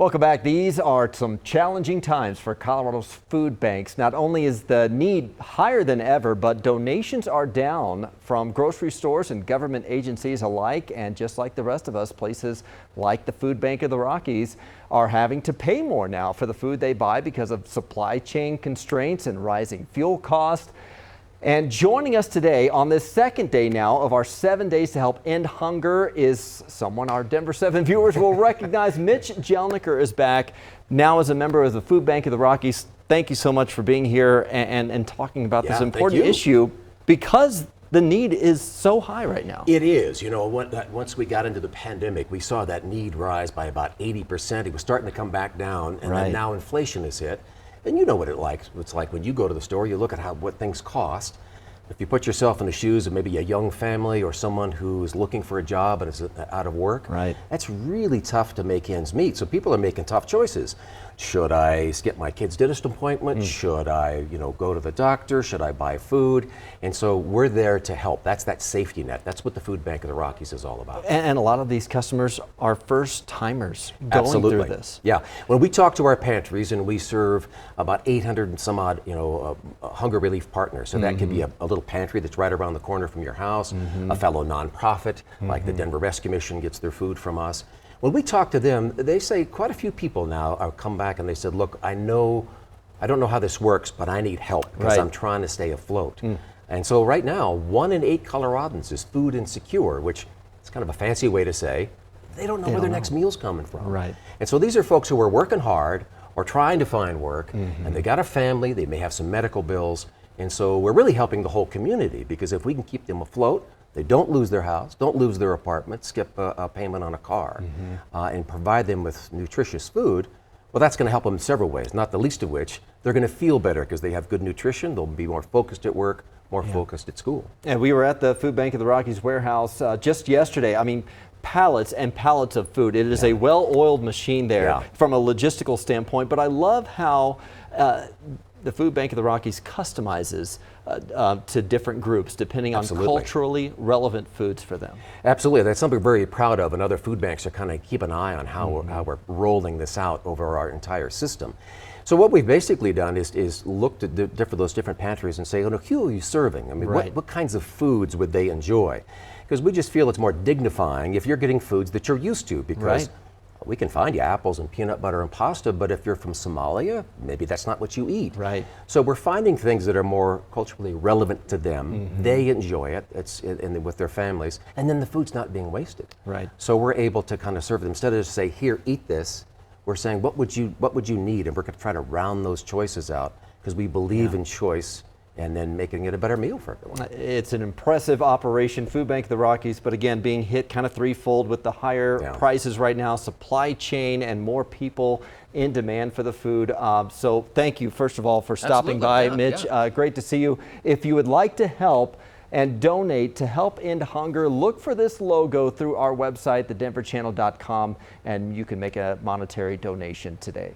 Welcome back. These are some challenging times for Colorado's food banks. Not only is the need higher than ever, but donations are down from grocery stores and government agencies alike. And just like the rest of us, places like the Food Bank of the Rockies are having to pay more now for the food they buy because of supply chain constraints and rising fuel costs. And joining us today on this second day now of our 7 days to help end hunger is someone our Denver7 viewers will recognize. Mitch is back now as a member of the Food Bank of the Rockies. Thank you so much for being here and talking about this important issue because the need is so high right now. It is. You know, once we got into the pandemic, we saw that need rise by about 80%. It was starting to come back down, and then now inflation has hit. And you know what it's like when you go to the store, you look at what things cost. If you put yourself in the shoes of maybe a young family or someone who's looking for a job and is out of work, that's really tough to make ends meet. So people are making tough choices. Should I skip my kid's dentist appointment? Should I, go to the doctor? Should I buy food? And so we're there to help. That's that safety net. That's what the Food Bank of the Rockies is all about. And a lot of these customers are first timers going through this. Yeah. When we talk to our pantries, and we serve about 800 and some odd, hunger relief partners. So that could be a little pantry that's right around the corner from your house, a fellow nonprofit like the Denver Rescue Mission gets their food from us. When we talk to them, they say quite a few people now are come back and they said, look, I don't know how this works, but I need help because I'm trying to stay afloat. And so right now, 1 in 8 Coloradans is food insecure, which is kind of a fancy way to say they don't know where their next meal's coming from. And so these are folks who are working hard or trying to find work, and they got a family, they may have some medical bills. And so we're really helping the whole community because if we can keep them afloat, they don't lose their house, don't lose their apartment, skip a payment on a car, and provide them with nutritious food, well, that's going to help them in several ways, not the least of which they're going to feel better because they have good nutrition, they'll be more focused at work, more focused at school. And we were at the Food Bank of the Rockies warehouse just yesterday. I mean, pallets and pallets of food. It is a well-oiled machine there from a logistical standpoint, but I love how the Food Bank of the Rockies customizes to different groups depending on culturally relevant foods for them. Absolutely. That's something we're very proud of, and other food banks are kind of keep an eye on how we're rolling this out over our entire system. So what we've basically done is looked at those different pantries and say, who are you serving? I mean, what kinds of foods would they enjoy? Because we just feel it's more dignifying if you're getting foods that you're used to, because we can find you apples and peanut butter and pasta, but if you're from Somalia, maybe that's not what you eat. So we're finding things that are more culturally relevant to them. They enjoy it, and with their families, and then the food's not being wasted. So we're able to kind of serve them. Instead of just say, here, eat this, we're saying, what would you need? And we're going to try to round those choices out because we believe in choice and then making it a better meal for everyone. It's an impressive operation, Food Bank of the Rockies, but again, being hit kind of threefold with the higher prices right now, supply chain, and more people in demand for the food. So thank you, first of all, for stopping by, Mitch. Great to see you. If you would like to help and donate to help end hunger, look for this logo through our website, thedenverchannel.com, and you can make a monetary donation today.